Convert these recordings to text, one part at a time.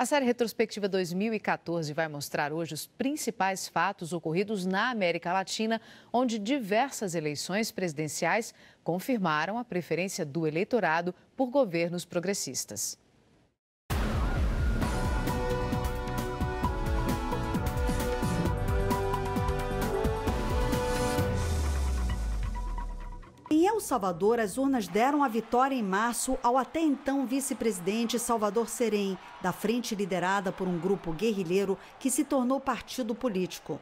A série Retrospectiva 2014 vai mostrar hoje os principais fatos ocorridos na América Latina, onde diversas eleições presidenciais confirmaram a preferência do eleitorado por governos progressistas. Em El Salvador, as urnas deram a vitória em março ao até então vice-presidente Salvador Serén, da frente liderada por um grupo guerrilheiro que se tornou partido político.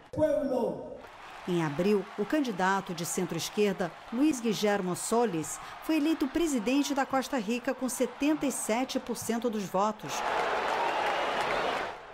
Em abril, o candidato de centro-esquerda, Luiz Guillermo Solís, foi eleito presidente da Costa Rica com 77% dos votos.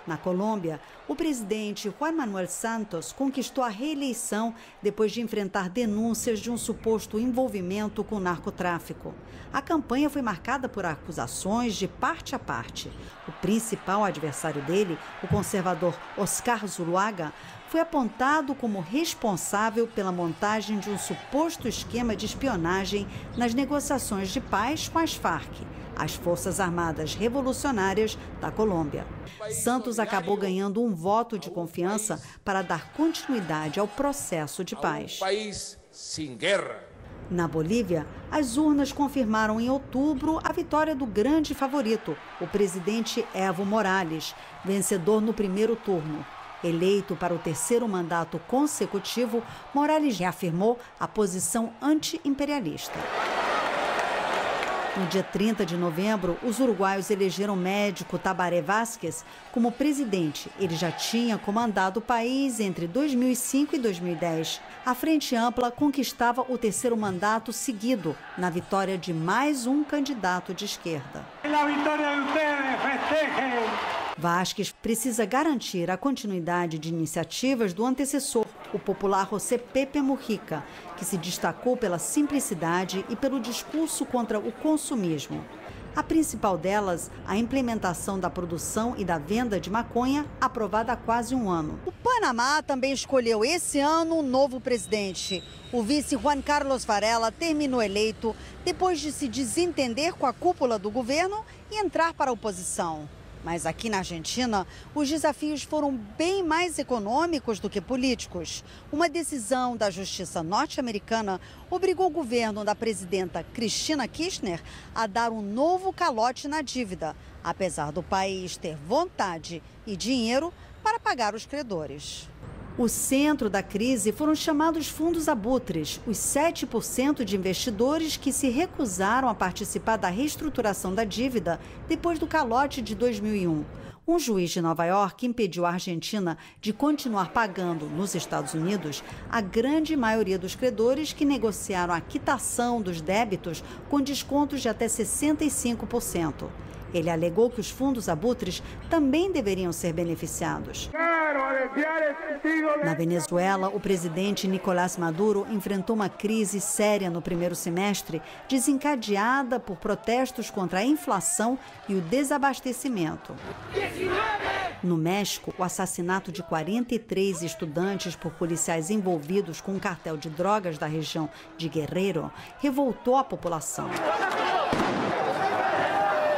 Na Colômbia, o presidente Juan Manuel Santos conquistou a reeleição depois de enfrentar denúncias de um suposto envolvimento com o narcotráfico. A campanha foi marcada por acusações de parte a parte. O principal adversário dele, o conservador Oscar Zuluaga, foi apontado como responsável pela montagem de um suposto esquema de espionagem nas negociações de paz com as Farc, as Forças Armadas Revolucionárias da Colômbia. Santos acabou ganhando um voto de confiança para dar continuidade ao processo de paz. Na Bolívia, as urnas confirmaram em outubro a vitória do grande favorito, o presidente Evo Morales, vencedor no primeiro turno. Eleito para o terceiro mandato consecutivo, Morales reafirmou a posição anti-imperialista. No dia 30 de novembro, os uruguaios elegeram o médico Tabaré Vázquez como presidente. Ele já tinha comandado o país entre 2005 e 2010. A Frente Ampla conquistava o terceiro mandato seguido, na vitória de mais um candidato de esquerda. Vázquez precisa garantir a continuidade de iniciativas do antecessor, o popular José Pepe Mujica, que se destacou pela simplicidade e pelo discurso contra o consumismo. A principal delas, a implementação da produção e da venda de maconha, aprovada há quase um ano. O Panamá também escolheu esse ano um novo presidente. O vice Juan Carlos Varela terminou eleito depois de se desentender com a cúpula do governo e entrar para a oposição. Mas aqui na Argentina, os desafios foram bem mais econômicos do que políticos. Uma decisão da justiça norte-americana obrigou o governo da presidenta Cristina Kirchner a dar um novo calote na dívida, apesar do país ter vontade e dinheiro para pagar os credores. O centro da crise foram chamados fundos abutres, os 7% de investidores que se recusaram a participar da reestruturação da dívida depois do calote de 2001. Um juiz de Nova York impediu a Argentina de continuar pagando nos Estados Unidos a grande maioria dos credores que negociaram a quitação dos débitos com descontos de até 65%. Ele alegou que os fundos abutres também deveriam ser beneficiados. Na Venezuela, o presidente Nicolás Maduro enfrentou uma crise séria no primeiro semestre, desencadeada por protestos contra a inflação e o desabastecimento. No México, o assassinato de 43 estudantes por policiais envolvidos com um cartel de drogas da região de Guerrero revoltou a população.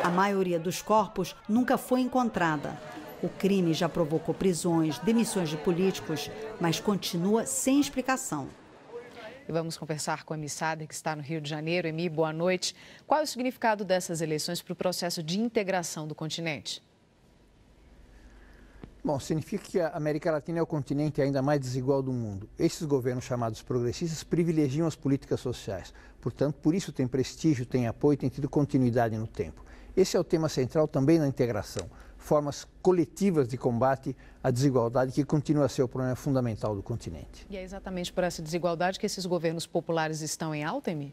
A maioria dos corpos nunca foi encontrada. O crime já provocou prisões, demissões de políticos, mas continua sem explicação. E vamos conversar com a Emi Sader, que está no Rio de Janeiro. Emi, boa noite. Qual é o significado dessas eleições para o processo de integração do continente? Bom, significa que a América Latina é o continente ainda mais desigual do mundo. Esses governos chamados progressistas privilegiam as políticas sociais. Portanto, por isso tem prestígio, tem apoio, tem tido continuidade no tempo. Esse é o tema central também na integração. Formas coletivas de combate à desigualdade, que continua a ser o problema fundamental do continente. E é exatamente por essa desigualdade que esses governos populares estão em alta, Emi?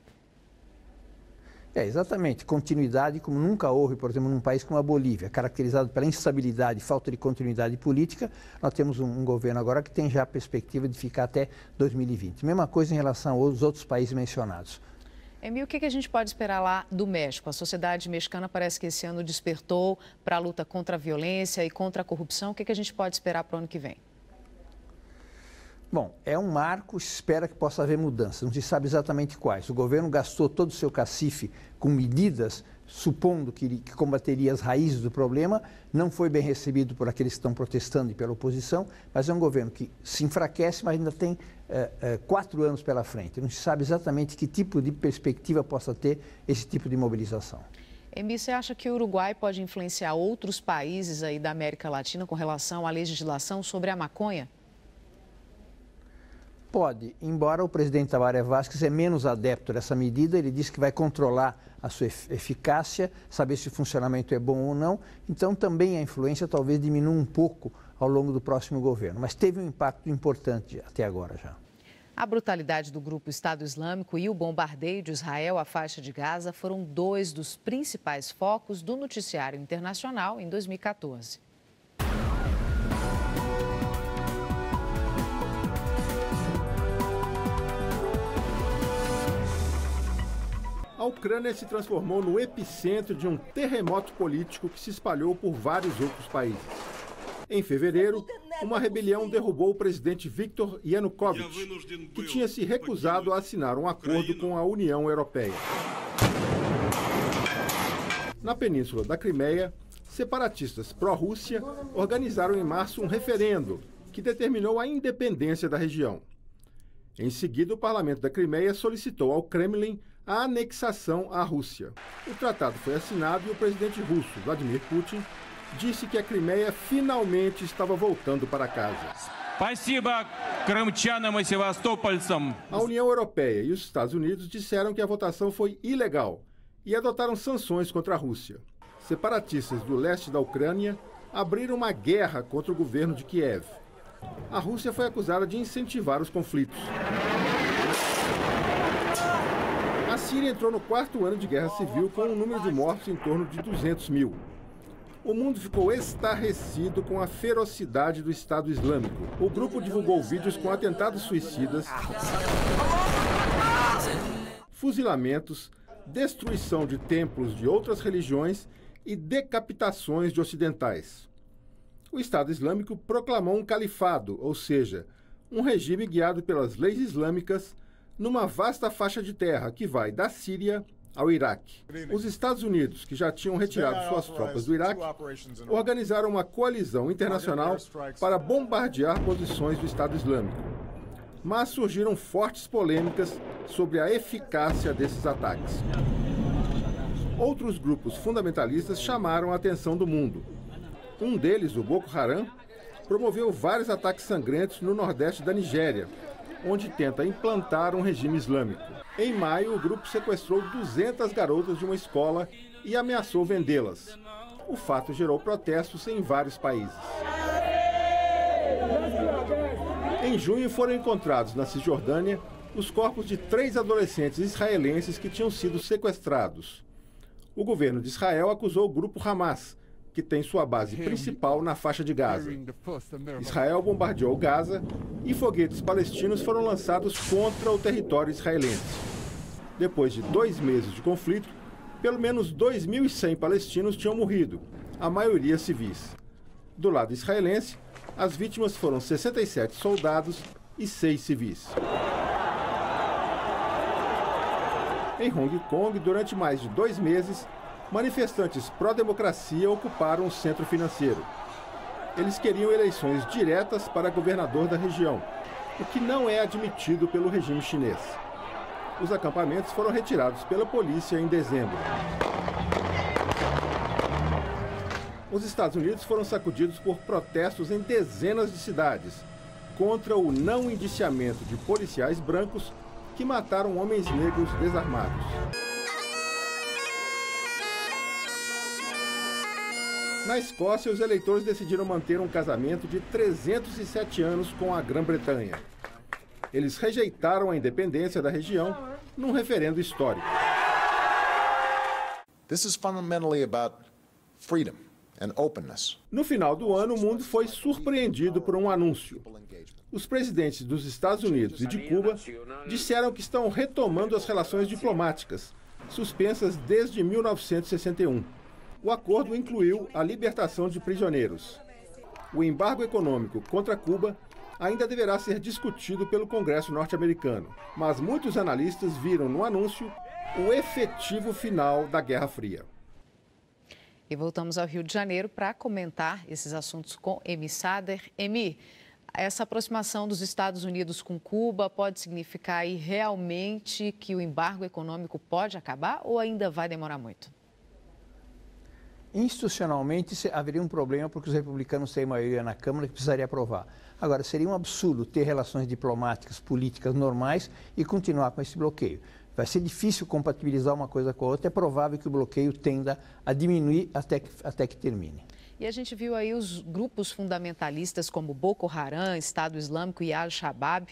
É, exatamente. Continuidade como nunca houve, por exemplo, num país como a Bolívia, caracterizado pela instabilidade e falta de continuidade política. Nós temos um governo agora que tem já a perspectiva de ficar até 2020. Mesma coisa em relação aos outros países mencionados. Emi, o que a gente pode esperar lá do México? A sociedade mexicana parece que esse ano despertou para a luta contra a violência e contra a corrupção. O que a gente pode esperar para o ano que vem? Bom, é um marco, espera que possa haver mudanças, não se sabe exatamente quais. O governo gastou todo o seu cacife com medidas supondo que combateria as raízes do problema, não foi bem recebido por aqueles que estão protestando e pela oposição, mas é um governo que se enfraquece, mas ainda tem 4 anos pela frente. Não se sabe exatamente que tipo de perspectiva possa ter esse tipo de mobilização. Embi, você acha que o Uruguai pode influenciar outros países aí da América Latina com relação à legislação sobre a maconha? Pode, embora o presidente Tabaré Vázquez é menos adepto dessa medida, ele diz que vai controlar a sua eficácia, saber se o funcionamento é bom ou não, então também a influência talvez diminua um pouco ao longo do próximo governo, mas teve um impacto importante até agora já. A brutalidade do grupo Estado Islâmico e o bombardeio de Israel à faixa de Gaza foram 2 dos principais focos do noticiário internacional em 2014. A Ucrânia se transformou no epicentro de um terremoto político que se espalhou por vários outros países. Em fevereiro, uma rebelião derrubou o presidente Viktor Yanukovych, que tinha se recusado a assinar um acordo com a União Europeia. Na península da Crimeia, separatistas pró-Rússia organizaram em março um referendo que determinou a independência da região. Em seguida, o parlamento da Crimeia solicitou ao Kremlin a anexação à Rússia. O tratado foi assinado e o presidente russo, Vladimir Putin, disse que a Crimeia finalmente estava voltando para casa. A União Europeia e os Estados Unidos disseram que a votação foi ilegal e adotaram sanções contra a Rússia. Separatistas do leste da Ucrânia abriram uma guerra contra o governo de Kiev. A Rússia foi acusada de incentivar os conflitos. A Síria entrou no 4º ano de guerra civil com um número de mortos em torno de 200 mil. O mundo ficou estarrecido com a ferocidade do Estado Islâmico. O grupo divulgou vídeos com atentados suicidas, fuzilamentos, destruição de templos de outras religiões e decapitações de ocidentais. O Estado Islâmico proclamou um califado, ou seja, um regime guiado pelas leis islâmicas numa vasta faixa de terra que vai da Síria ao Iraque. Os Estados Unidos, que já tinham retirado suas tropas do Iraque, organizaram uma coalizão internacional para bombardear posições do Estado Islâmico. Mas surgiram fortes polêmicas sobre a eficácia desses ataques. Outros grupos fundamentalistas chamaram a atenção do mundo. Um deles, o Boko Haram, promoveu vários ataques sangrentos no nordeste da Nigéria, onde tenta implantar um regime islâmico. Em maio, o grupo sequestrou 200 garotas de uma escola e ameaçou vendê-las. O fato gerou protestos em vários países. Em junho, foram encontrados na Cisjordânia os corpos de 3 adolescentes israelenses que tinham sido sequestrados. O governo de Israel acusou o grupo Hamas, que tem sua base principal na faixa de Gaza. Israel bombardeou Gaza e foguetes palestinos foram lançados contra o território israelense. Depois de 2 meses de conflito, pelo menos 2.100 palestinos tinham morrido, a maioria civis. Do lado israelense, as vítimas foram 67 soldados e 6 civis. Em Hong Kong, durante mais de 2 meses, manifestantes pró-democracia ocuparam o centro financeiro. Eles queriam eleições diretas para governador da região, o que não é admitido pelo regime chinês. Os acampamentos foram retirados pela polícia em dezembro. Os Estados Unidos foram sacudidos por protestos em dezenas de cidades contra o não indiciamento de policiais brancos que mataram homens negros desarmados. Na Escócia, os eleitores decidiram manter um casamento de 307 anos com a Grã-Bretanha. Eles rejeitaram a independência da região num referendo histórico. This is fundamentally about freedom and openness. No final do ano, o mundo foi surpreendido por um anúncio. Os presidentes dos Estados Unidos e de Cuba disseram que estão retomando as relações diplomáticas, suspensas desde 1961. O acordo incluiu a libertação de prisioneiros. O embargo econômico contra Cuba ainda deverá ser discutido pelo Congresso norte-americano, mas muitos analistas viram no anúncio o efetivo final da Guerra Fria. E voltamos ao Rio de Janeiro para comentar esses assuntos com Emi Sader. Emi, essa aproximação dos Estados Unidos com Cuba pode significar aí realmente que o embargo econômico pode acabar ou ainda vai demorar muito? Institucionalmente, haveria um problema porque os republicanos têm maioria na Câmara que precisaria aprovar. Agora, seria um absurdo ter relações diplomáticas, políticas normais e continuar com esse bloqueio. Vai ser difícil compatibilizar uma coisa com a outra, é provável que o bloqueio tenda a diminuir até que termine. E a gente viu aí os grupos fundamentalistas como Boko Haram, Estado Islâmico e Al-Shabaab,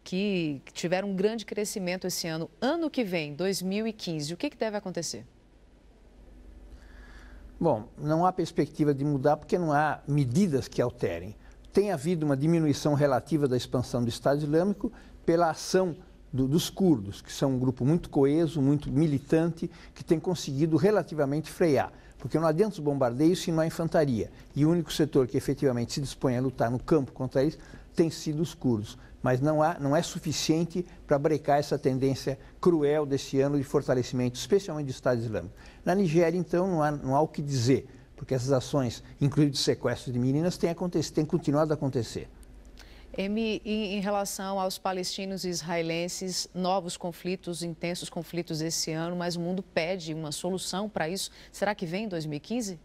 que tiveram um grande crescimento esse ano. Ano que vem, 2015, o que deve acontecer? Bom, não há perspectiva de mudar porque não há medidas que alterem. Tem havido uma diminuição relativa da expansão do Estado Islâmico pela ação dos curdos, que são um grupo muito coeso, muito militante, que tem conseguido relativamente frear. Porque não adianta os bombardeios se não há infantaria. E o único setor que efetivamente se dispõe a lutar no campo contra eles tem sido os curdos. Mas não é suficiente para brecar essa tendência cruel desse ano de fortalecimento, especialmente do Estado Islâmico. Na Nigéria, então, não há o que dizer, porque essas ações, inclusive de sequestro de meninas, têm continuado a acontecer. Emi, em relação aos palestinos e israelenses, novos conflitos, intensos conflitos esse ano, mas o mundo pede uma solução para isso. Será que vem em 2015?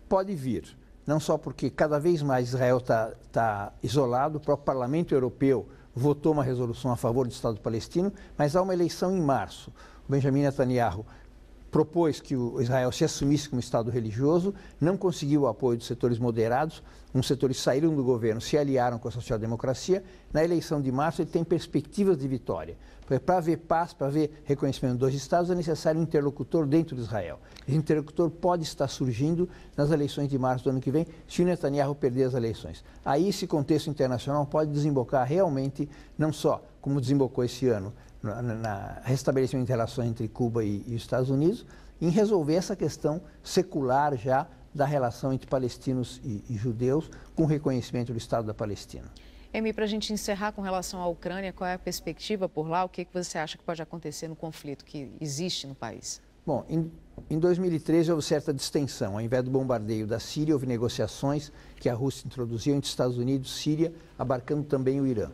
Pode vir, não só porque cada vez mais Israel está isolado, o próprio Parlamento Europeu votou uma resolução a favor do Estado palestino, mas há uma eleição em março. O Benjamin Netanyahu propôs que o Israel se assumisse como Estado religioso, não conseguiu o apoio dos setores moderados, uns setores saíram do governo, se aliaram com a social-democracia. Na eleição de março ele tem perspectivas de vitória. Para haver paz, para haver reconhecimento dos Estados, é necessário um interlocutor dentro de Israel. Esse interlocutor pode estar surgindo nas eleições de março do ano que vem, se o Netanyahu perder as eleições. Aí esse contexto internacional pode desembocar realmente, não só como desembocou esse ano, na restabelecimento de relações entre Cuba e os Estados Unidos, em resolver essa questão secular já da relação entre palestinos e judeus com o reconhecimento do Estado da Palestina. Emi, para a gente encerrar com relação à Ucrânia, qual é a perspectiva por lá? O que você acha que pode acontecer no conflito que existe no país? Bom, em 2013 houve certa distensão. Ao invés do bombardeio da Síria, houve negociações que a Rússia introduziu entre Estados Unidos e Síria, abarcando também o Irã.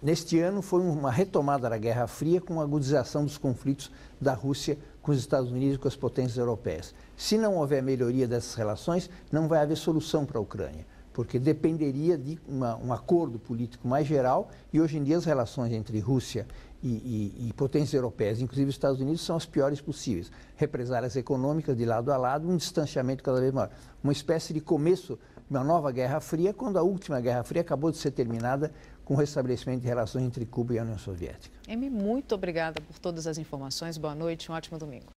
Neste ano foi uma retomada da Guerra Fria com a agudização dos conflitos da Rússia com os Estados Unidos e com as potências europeias. Se não houver melhoria dessas relações, não vai haver solução para a Ucrânia, porque dependeria de um acordo político mais geral e hoje em dia as relações entre Rússia e potências europeias, inclusive os Estados Unidos, são as piores possíveis. Represálias econômicas de lado a lado, um distanciamento cada vez maior. Uma espécie de começo de uma nova Guerra Fria, quando a última Guerra Fria acabou de ser terminada com o restabelecimento de relações entre Cuba e a União Soviética. Emi, muito obrigada por todas as informações. Boa noite, um ótimo domingo.